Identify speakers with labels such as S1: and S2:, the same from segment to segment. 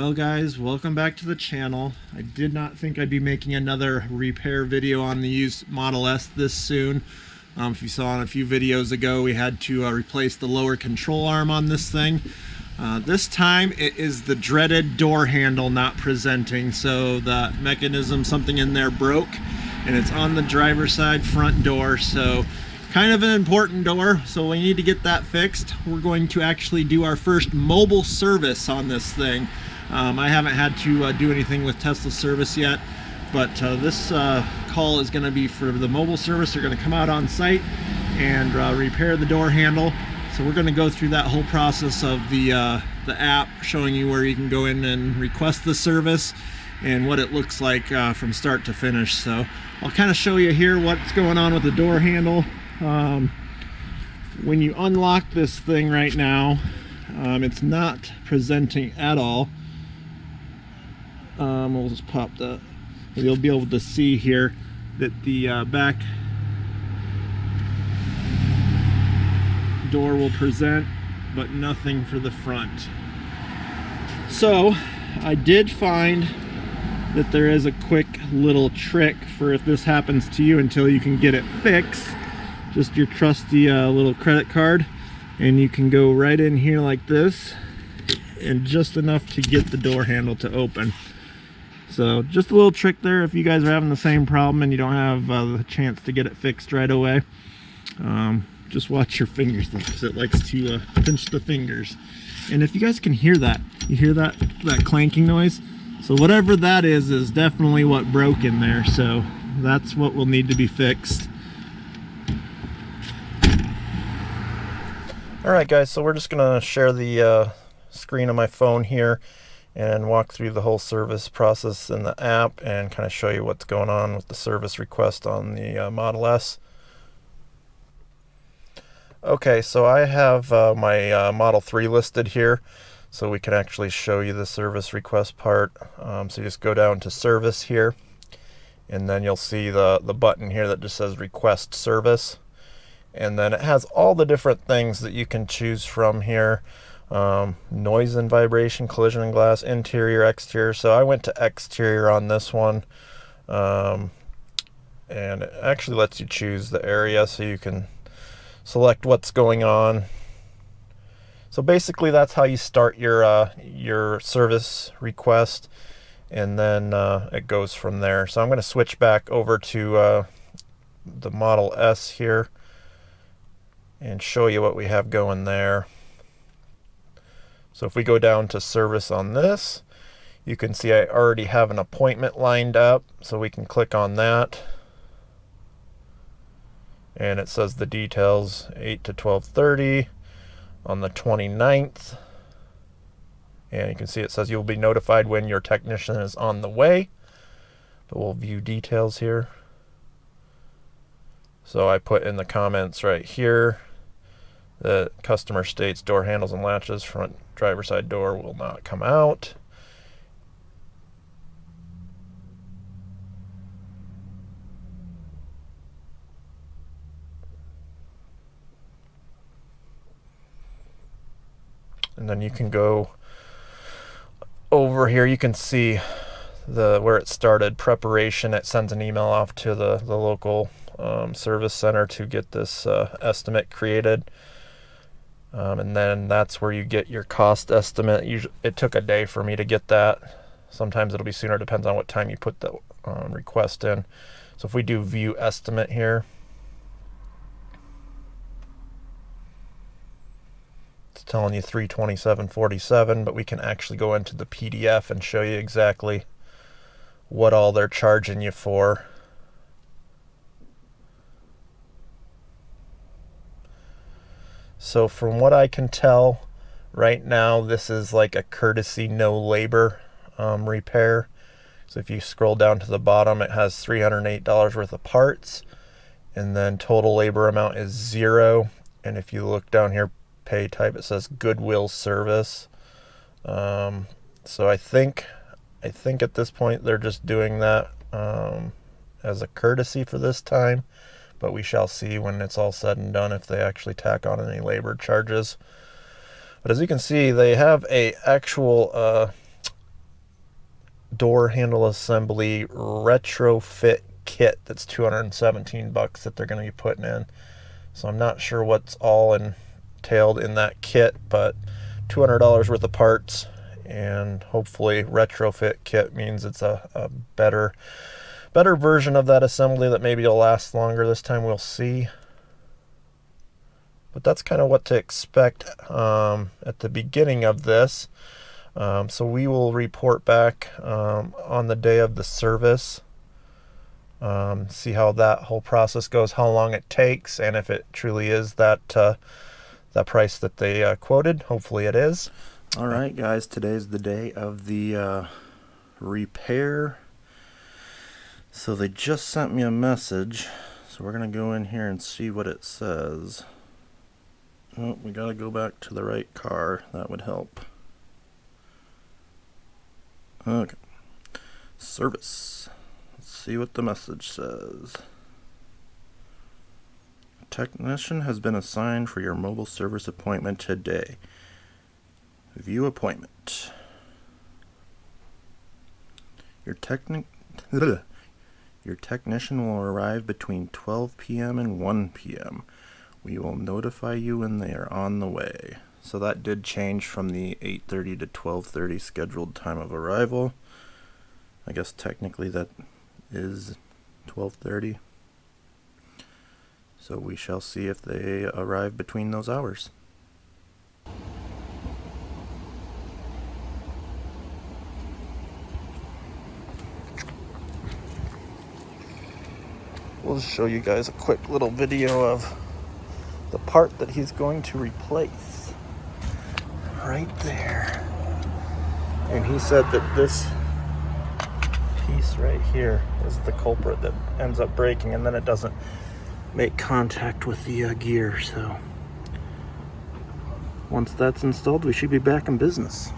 S1: Well guys, welcome back to the channel. I did not think I'd be making another repair video on the used Model S this soon. If you saw in a few videos ago, we had to replace the lower control arm on this thing. This time it is the dreaded door handle not presenting, so the mechanism, something in there broke, and it's on the driver's side front door, so kind of an important door, so we need to get that fixed. We're going to actually do our first mobile service on this thing. I haven't had to do anything with Tesla service yet, but this call is going to be for the mobile service. They're going to come out on site and repair the door handle. So we're going to go through that whole process of the app, showing you where you can go in and request the service and what it looks like from start to finish. So I'll kind of show you here what's going on with the door handle. When you unlock this thing right now, it's not presenting at all. We'll just pop that. You'll be able to see here that the back door will present, but nothing for the front. So I did find that there is a quick little trick for if this happens to you until you can get it fixed. Just your trusty little credit card, and you can go right in here like this, and just enough to get the door handle to open. So just a little trick there if you guys are having the same problem and you don't have the chance to get it fixed right away. Just watch your fingers though, because it likes to pinch the fingers. And if you guys can hear that, you hear that clanking noise? So whatever that is definitely what broke in there. So that's what will need to be fixed. Alright guys, so we're just going to share the screen on my phone here and walk through the whole service process in the app and kind of show you what's going on with the service request on the Model S. Okay, so I have my Model 3 listed here, so we can actually show you the service request part. So you just go down to service here, and then you'll see the button here that just says request service. And then it has all the different things that you can choose from here. Noise and vibration, collision and glass, interior, exterior. So I went to exterior on this one. And it actually lets you choose the area so you can select what's going on. So basically that's how you start your service request, and then it goes from there. So I'm going to switch back over to the Model S here and show you what we have going there. So if we go down to service on this, you can see I already have an appointment lined up, so we can click on that. And it says the details, 8 to 12:30 on the 29th. And you can see it says you'll be notified when your technician is on the way. But we'll view details here. So I put in the comments right here, the customer states door handles and latches, front driver's side door will not come out. And then you can go over here, you can see where it started, preparation. It sends an email off to the local service center to get this estimate created. And then that's where you get your cost estimate. Usually, it took a day for me to get that. Sometimes it'll be sooner, depends on what time you put the request in. So if we do view estimate here, it's telling you $327.47, but we can actually go into the PDF and show you exactly what all they're charging you for. So from what I can tell right now, this is like a courtesy no labor repair. So if you scroll down to the bottom, it has $308 worth of parts, and then total labor amount is 0. And if you look down here, pay type, it says Goodwill service. So I think at this point they're just doing that as a courtesy for this time. But we shall see when it's all said and done if they actually tack on any labor charges. But as you can see, they have a actual door handle assembly retrofit kit that's $217 that they're going to be putting in. So I'm not sure what's all entailed in that kit, but $200 worth of parts, and hopefully retrofit kit means it's a better version of that assembly that maybe will last longer this time. We'll see. But that's kind of what to expect at the beginning of this. So we will report back on the day of the service, see how that whole process goes, how long it takes, and if it truly is that price that they quoted. Hopefully it is. All right, guys, today's the day of the repair. So they just sent me a message, so we're going to go in here and see what it says. Oh, we got to go back to the right car. That would help. Okay. Service. Let's see what the message says. A technician has been assigned for your mobile service appointment today. View appointment. Your technician will arrive between 12 p.m. and 1 p.m. We will notify you when they are on the way. So that did change from the 8:30 to 12:30 scheduled time of arrival. I guess technically that is 12:30. So we shall see if they arrive between those hours. We'll show you guys a quick little video of the part that he's going to replace. Right there. And he said that this piece right here is the culprit that ends up breaking, and then it doesn't make contact with the gear. So once that's installed, we should be back in business.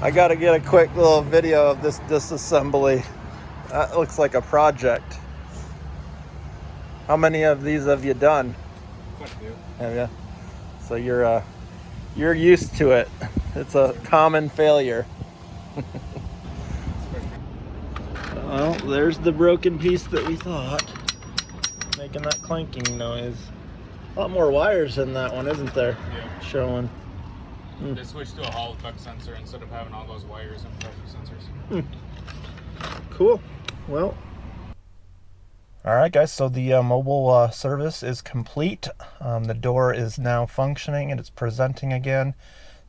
S1: I gotta get a quick little video of this disassembly. That looks like a project. How many of these have you done?
S2: Quite a few.
S1: Have you? So you're used to it. It's a common failure. Well, there's the broken piece that we thought, making that clanking noise. A lot more wires in that one, isn't there?
S2: Yeah.
S1: Showing.
S2: They switched to a Hall effect sensor instead of having all those wires and pressure sensors.
S1: Cool. Well. All right, guys. So the mobile service is complete. The door is now functioning and it's presenting again.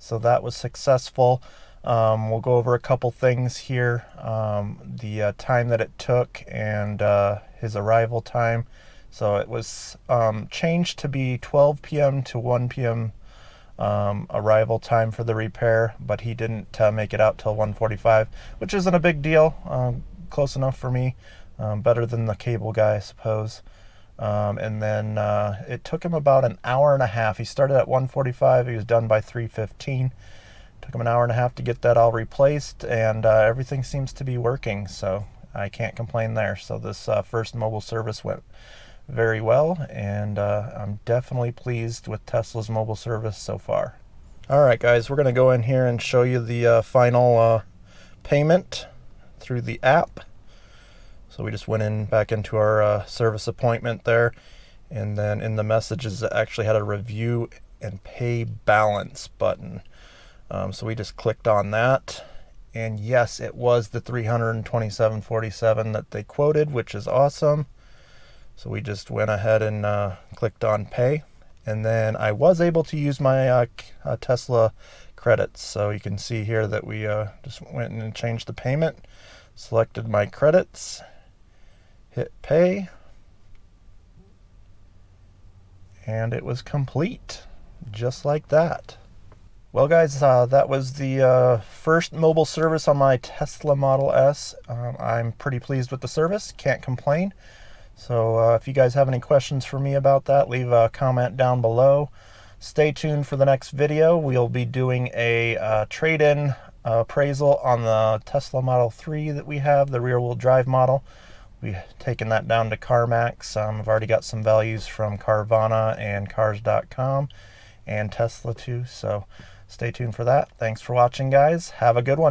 S1: So that was successful. We'll go over a couple things here. The time that it took and his arrival time. So it was changed to be 12 p.m. to 1 p.m. Arrival time for the repair, but he didn't make it out till 1:45, which isn't a big deal. Close enough for me. Better than the cable guy, I suppose. And then it took him about an hour and a half. He started at 1:45. He was done by 3:15. Took him an hour and a half to get that all replaced, and everything seems to be working, so I can't complain there. So this first mobile service went very well, and I'm definitely pleased with Tesla's mobile service so far. All right, guys, we're going to go in here and show you the final payment through the app. So we just went back into our service appointment there, and then in the messages it actually had a review and pay balance button. So we just clicked on that, and yes, it was the $327.47 that they quoted, which is awesome. So we just went ahead and clicked on pay, and then I was able to use my Tesla credits. So you can see here that we just went in and changed the payment, selected my credits, hit pay, and it was complete, just like that. Well, guys, that was the first mobile service on my Tesla Model S. I'm pretty pleased with the service, can't complain. So if you guys have any questions for me about that, leave a comment down below. Stay tuned for the next video. We'll be doing a trade-in appraisal on the Tesla Model 3 that we have, the rear-wheel drive model. We've taken that down to CarMax. I've already got some values from Carvana and Cars.com and Tesla too, so stay tuned for that. Thanks for watching, guys. Have a good one.